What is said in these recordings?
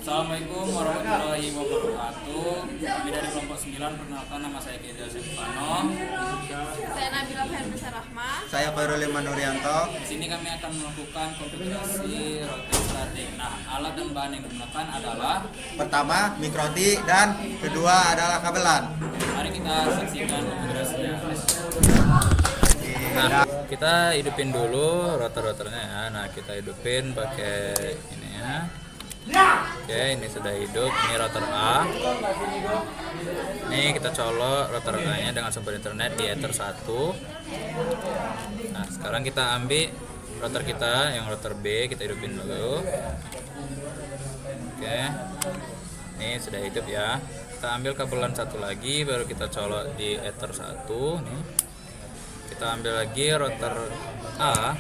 Assalamualaikum warahmatullahi wabarakatuh. Kami dari kelompok 9, perkenalkan nama saya Kizia Silvano. Saya Nabila Hermesa Rahma. Saya Khairul Iman Nuryanto. Di sini kami akan melakukan konfigurasi router statik. Nah, alat dan bahan yang digunakan adalah Pertama mikroti dan kedua adalah kabelan. mari kita saksikan konfigurasinya. Nah, Kita hidupin dulu router-routernya ya. Nah, kita hidupin pakai ini ya. Oke, ini sudah hidup. Ini router A. Ini kita colok router A-nya dengan sumber internet di Ether 1. Nah, sekarang kita ambil router kita yang router B, kita hidupin dulu. Oke. Ini sudah hidup ya. Kita ambil kabelan satu lagi, baru kita colok di Ether 1 nih. Kita ambil lagi router A.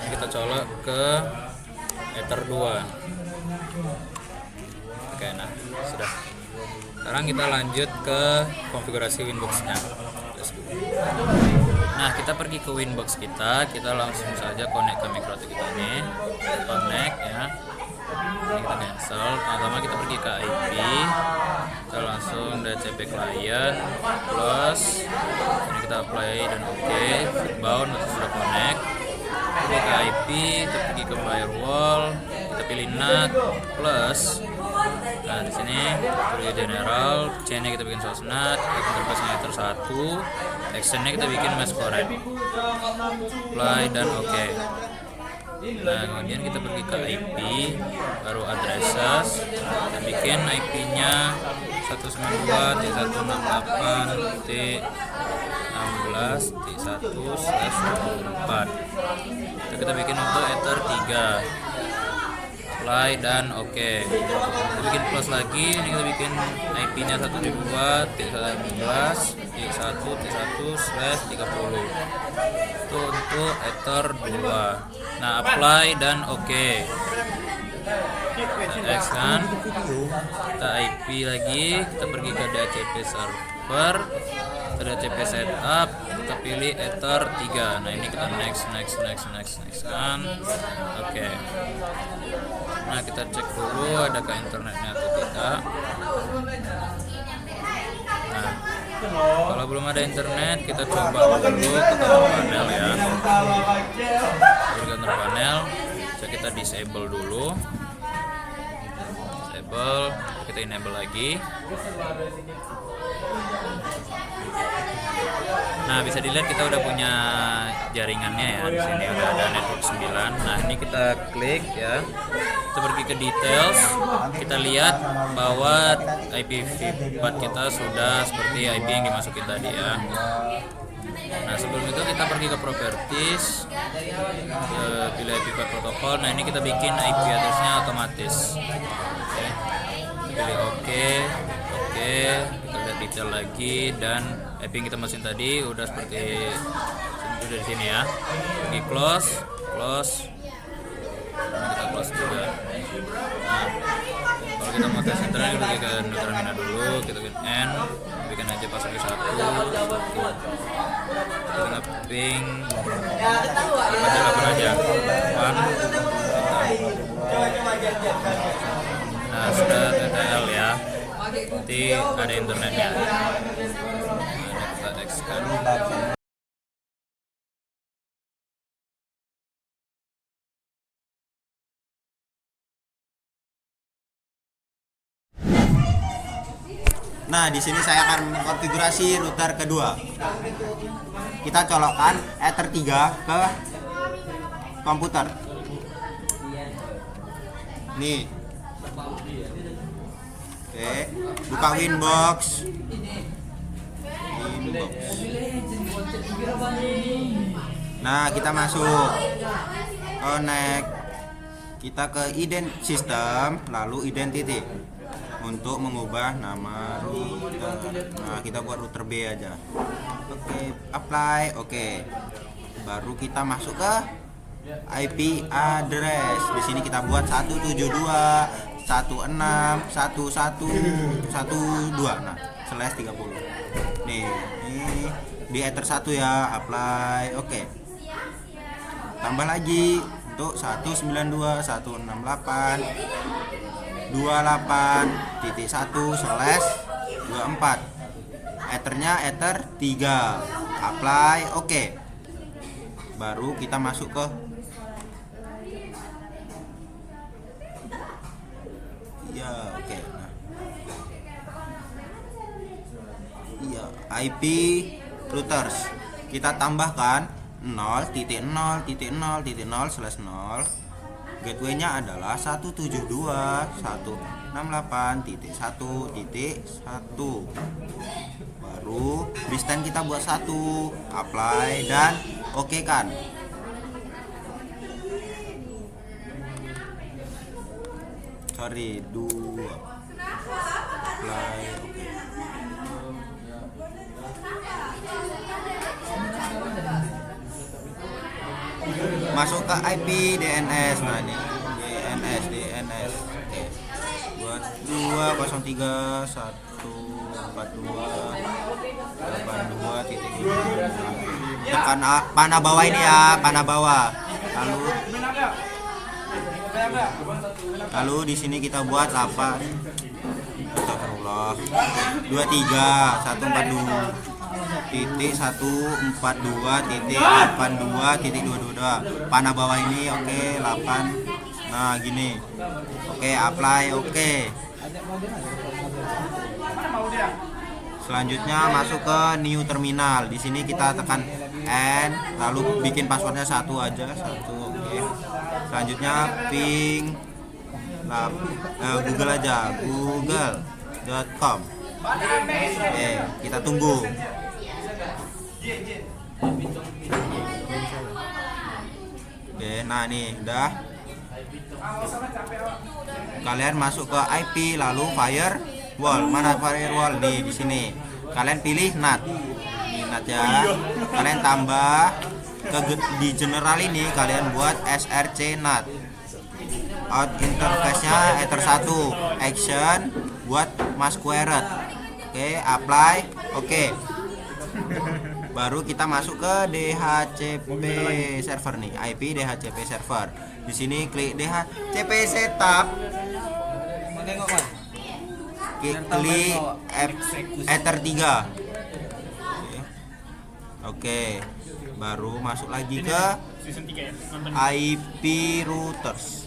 Ini kita colok ke Ether 2. Oke, nah sudah. Sekarang kita lanjut ke konfigurasi Winbox-nya. Nah, kita pergi ke Winbox kita langsung saja connect ke mikroti kita ini. Connect ya. Ini kita cancel. Pertama kita pergi ke IP. Kita langsung DHCP client plus. Ini kita apply dan oke. Bound sudah connect. Kita ke IP, kita pergi ke firewall, kita pilih NAT plus. Nah, di sini pergi general, chain-nya kita bikin source NAT, interface-nya Ether 1, extend-nya kita bikin mesh correct. Apply dan oke. Nah, kemudian kita pergi ke IP, baru addresses, kita bikin IP-nya 192.168.16.1/24. Itu kita bikin untuk Ether 3. Apply dan oke. Kita bikin plus lagi, ini kita bikin IP-nya 192.11.1.1/30. Itu untuk Ether 2. Nah, apply dan oke. Next kan, kita IP lagi, kita pergi ke DHCP server, kita DHCP setup, kita pilih Ether 3. Nah, ini kita next kan. Oke. Nah, kita cek dulu adakah internetnya atau tidak. Nah, kalau belum ada internet, kita coba dulu ke counter panel ya. Di counter panel, kita disable dulu. Kita enable lagi. Nah, bisa dilihat kita udah punya jaringannya ya. Di sini udah ada network 9. Nah, ini kita klik ya. Kita pergi ke details. Kita lihat bahwa IPv4 kita sudah seperti IP yang dimasukin tadi ya. Nah, sebelum itu kita pergi ke properties, pilih IP4 protokol. Nah, ini kita bikin IP address-nya otomatis. Oke. Kita pilih oke. Kita lihat detail lagi dan IP yang kita masukin tadi udah seperti di sini ya. Pergi close. Nah, kita close juga. Nah, kalau kita mau tes internet, kita ke terminal dulu, kita bikin N, bikin aja password 1. Kita ping aja 1. Nah, sudah TTL ya, nanti ada internetnya. Nah, kita next kan. nah di sini saya akan mengkonfigurasi router kedua. Kita colokkan Ether 3 ke komputer. Nih. Oke, buka Winbox. Nah, kita masuk. Connect. Kita ke system, lalu identity. Untuk mengubah nama router. Nah, kita buat router B aja. Oke, apply. Oke. Baru kita masuk ke IP address. Di sini kita buat 172.16.11.12. Nah, /30. Nih, ini di Ether 1 ya, apply. Oke. Tambah lagi untuk 192.168.1/24. Ethernya ether 3. Apply, oke. Baru kita masuk ke ya, oke. Nah. Iya, IP routers. Kita tambahkan 0.0.0.0/0. Gateway-nya adalah 172.168.1.1. Baru distance kita buat 1, apply dan oke kan. Sorry, 2 apply, oke. Masuk ke IP DNS. Nah ini DNS oke. Buat 203.142.82.2. Tekan panah bawah ini ya, panah bawah. Lalu di sini kita buat 8. Astagfirullah. 23.142.142.82.22. Panah bawah ini oke, 8. Nah, gini. Oke, apply, oke. Selanjutnya masuk ke new terminal. Di sini kita tekan N, lalu bikin passwordnya 1 aja, 1. Oke. Selanjutnya ping Google aja, google.com. Oke, kita tunggu. Oke, nah nih udah. Kalian masuk ke IP lalu firewall. Mana firewall? Nih di sini. Kalian pilih NAT. Ini NAT ya. Kalian tambah di general ini kalian buat src NAT. Out interface-nya ether 1. Action buat masquerade. Oke, apply. Oke. Baru kita masuk ke DHCP server nih, IP DHCP server. Di sini klik DHCP setup. Klik ether 3. Oke. Baru masuk lagi ke IP routers.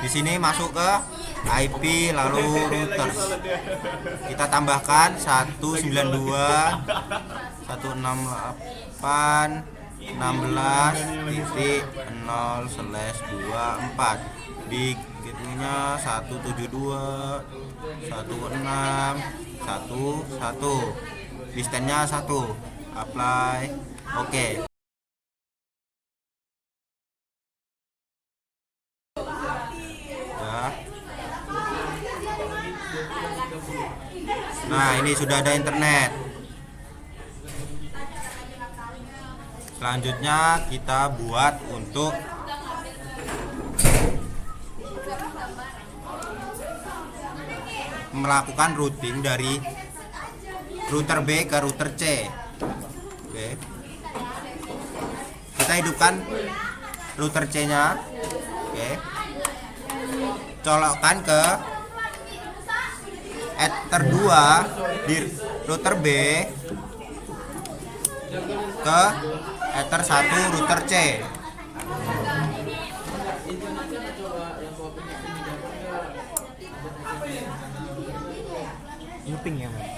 Di sini masuk ke IP lalu routers. Kita tambahkan 192.168.16.0/24. Di gateway-nya 172.168.16.1.1. Distance-nya 1. Apply. Oke. Nah, ini sudah ada internet. Selanjutnya kita buat untuk melakukan routing dari router B ke router C. Oke. Kita hidupkan router C-nya. Oke. Colokkan ke ether 2 di router B ke ether 1 router C. Ini ping ya, Mas?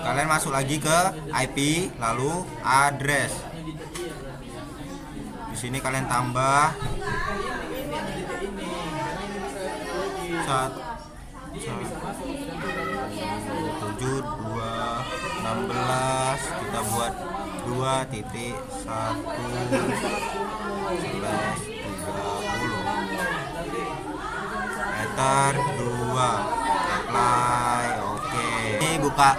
Kalian masuk lagi ke IP lalu address. Di sini kalian tambah 7.2.16. Kita buat 2.1/30 ether 2. Apply. Oke. Ini buka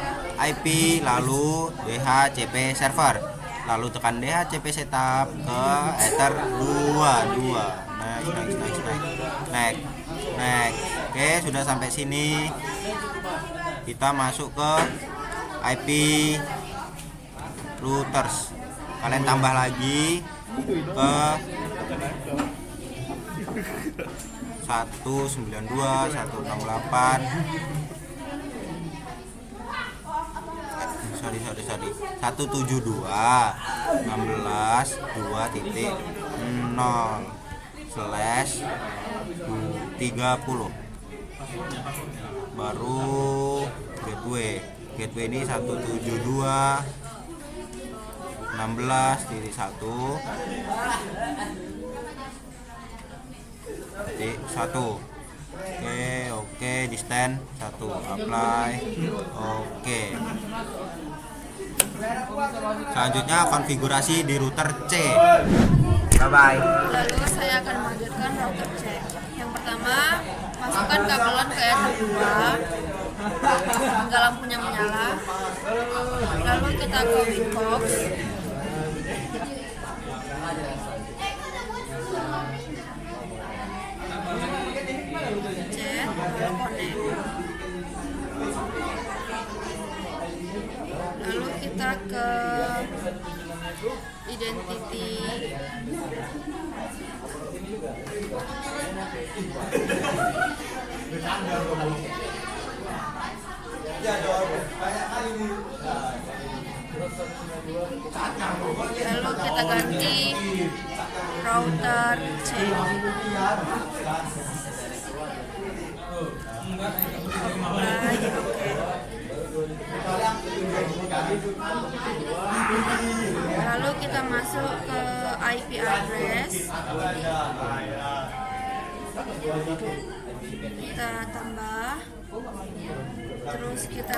IP lalu DHCP server, lalu tekan DHCP setup ke ether 2. next. Oke, sudah sampai sini. Kita masuk ke IP routers. Kalian tambah lagi ke 192, 168. Sorry. 172 16.2.0/30. Baru gateway ini 172.16.1. Oke, di stand 1 apply. Oke. Selanjutnya konfigurasi di router C. Bye bye. Lalu saya akan melanjutkan router C. Yang pertama, masukkan kabelan ke R2 hingga lampunya menyala. Lalu kita ke Winbox. Chat, lalu connect. Lalu kita ke identity. Lalu kita ganti router C. Lalu kita masuk ke IP address. Kita tambah. Terus kita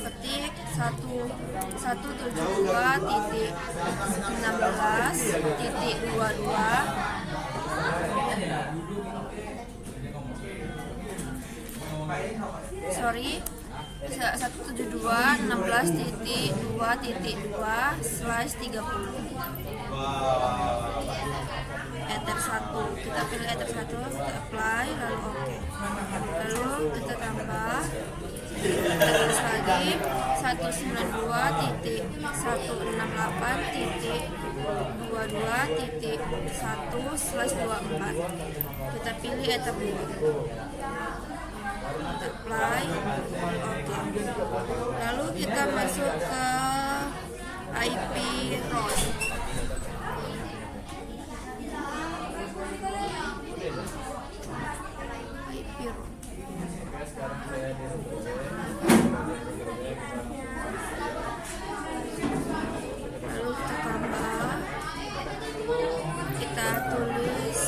ketik 172.16.22. Sorry, 172.16.2.2/30. Ether 1, kita pilih Ether 1, kita apply, lalu oke. Lalu kita tambah terus lagi 192.168.22.1/24. Kita pilih Ether 2, apply, oke. Lalu kita masuk ke IP route. Lalu kita tambah, kita tulis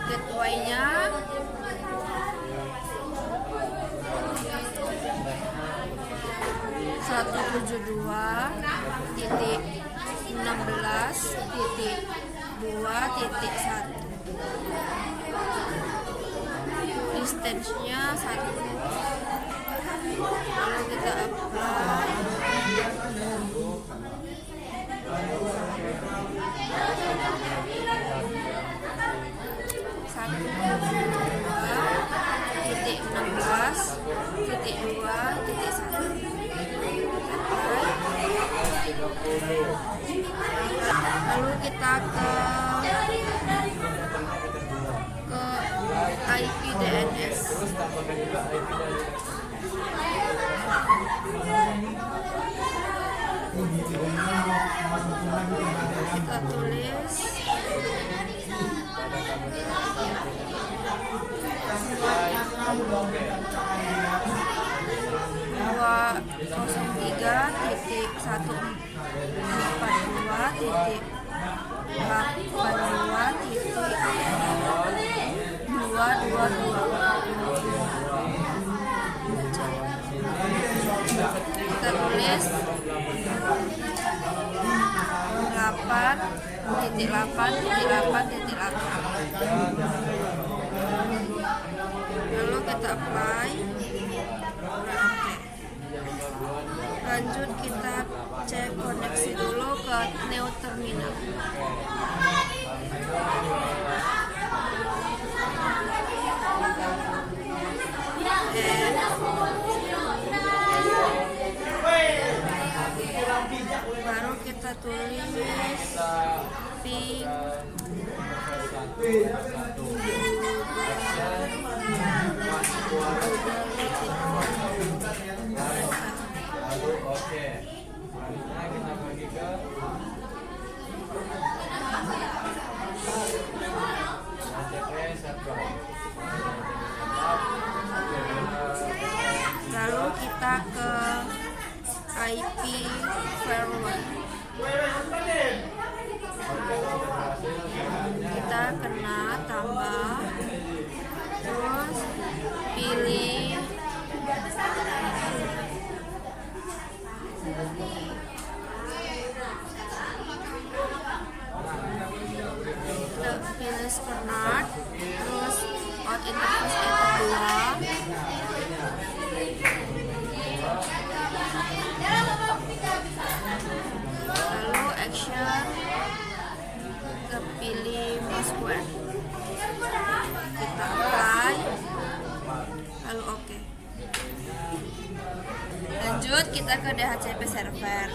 gateway-nya 172.16.2.1. Distance-nya 1. Lalu kita apply. Lalu kita ke IP DNS. Kita tulis 242.142.222. Kita tulis 8.8.8.8. Lalu kita apply. Oke. Lanjut kita cek koneksi dulu ke Neo Terminal. Lalu kita ke IP firmware. Kita kena tambah, terus pilih Smart, terus out interface etap 2, lalu action kita pilih Mosquare, kita apply, lalu oke. Lanjut kita ke DHCP server.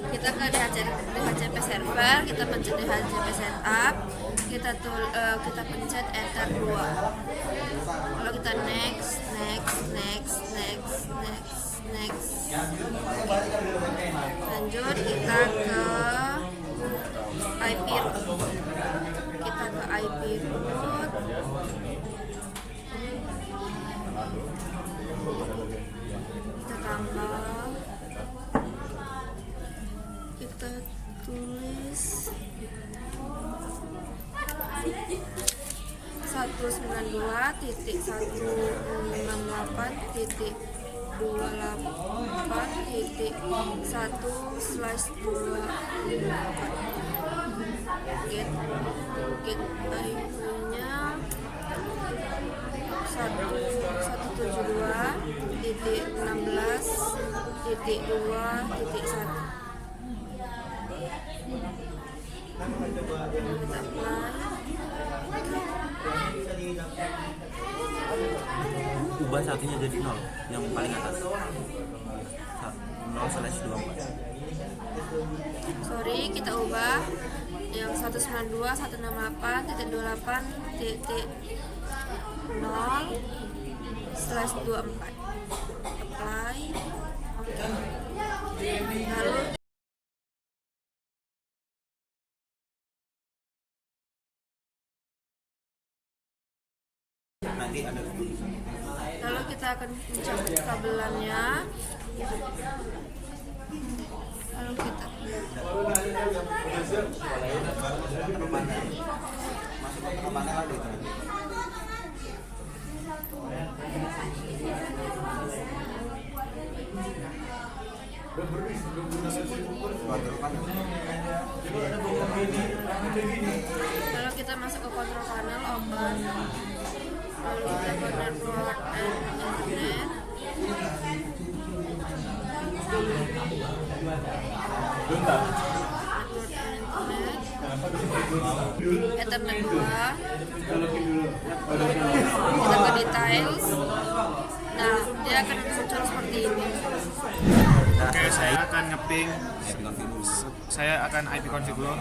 Kita ke DHCP server, kita pencet DHCP setup, kita pencet enter 2. Kalau kita next. Lanjut kita ke IP root. Kita ke IP root. Kita tambah. Kita tulis 192.168.28.1/2 get IP-nya 172.16.2.1. Kita apply. Ubah satunya jadi 0 yang paling atas 0/24. Sorry, kita ubah yang 192.168.0/24. Apply. Lalu kita akan mencabut kabelannya. Lalu kita masuk ke control panel, open. Lalu kita ke network and internet. Ethernet 2. Kita ke details. Nah, dia akan muncul seperti ini. Oke, saya akan ngeping. Saya akan IP configure.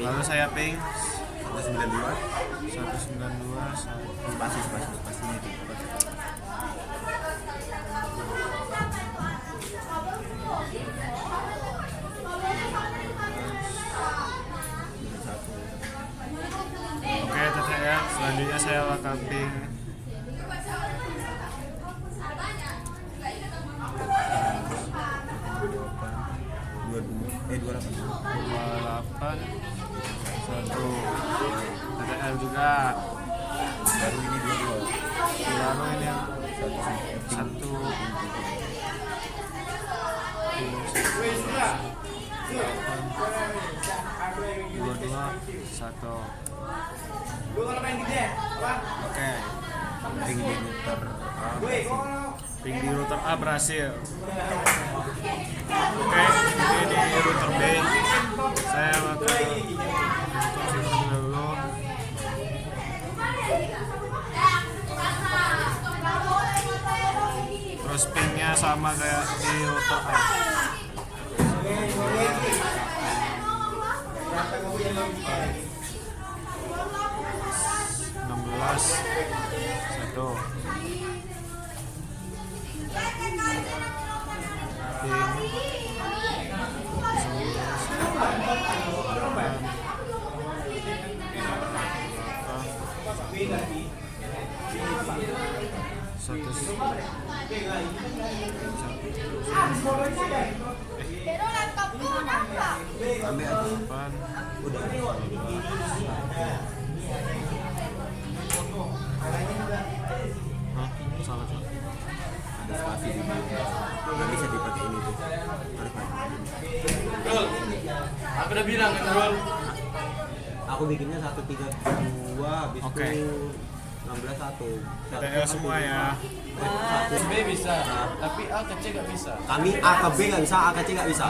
Lalu saya ping 192 spasi itu. Oke, TTL. Selanjutnya saya akan ping 28 1 TTL juga. Baru ini 22. Lalu ini yang 1 22 1. Oke, ping di router A berhasil. Oke, ini di router B. Saya akan konfigurasi dulu. Terus pinnya sama kayak di router A. 16 1 salah. Ada spasi di bawah. Nggak bisa dipakai ini tuh. Harus pakai. Aku udah bilang kan, Rul. Aku bikinnya 132 habis Oke. itu 16 1. TTL semua ya. B bisa, tapi A ke C gak bisa. Kami A ke B nggak bisa, A ke C nggak bisa.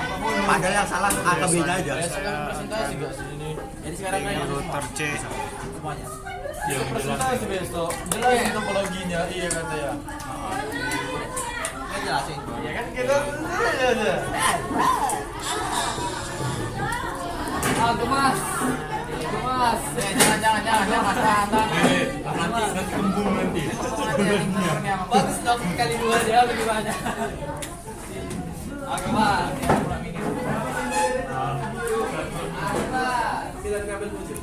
Padahal yang salah A ke B aja. Sekarang presentasi gak sih ini? Jadi sekarang Ini router C. semuanya. Ya, presentasi besok. Jelasin topologinya, iya kata ya. Jelasin. Ya kan kita aja. Gemas. Jangan. Nanti kembung nanti. Bagus dong kali 2 dia lebih banyak. Gemas. Bilang kabel putus.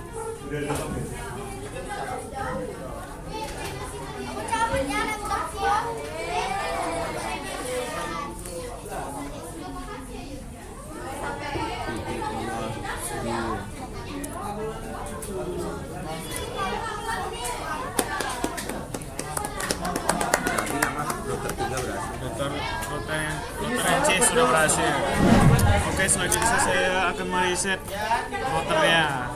Router yang C sudah berhasil. Oke, selanjutnya saya akan mereset routernya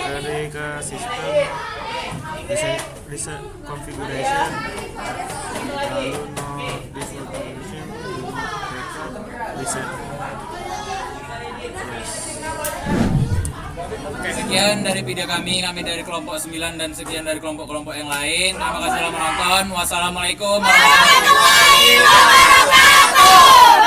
dari ke sistem, reset configuration, lalu no default configuration, reset. Sekian dari video kami dari kelompok 9 dan sekian dari kelompok-kelompok yang lain. Terima kasih telah menonton. Wassalamualaikum warahmatullahi wabarakatuh.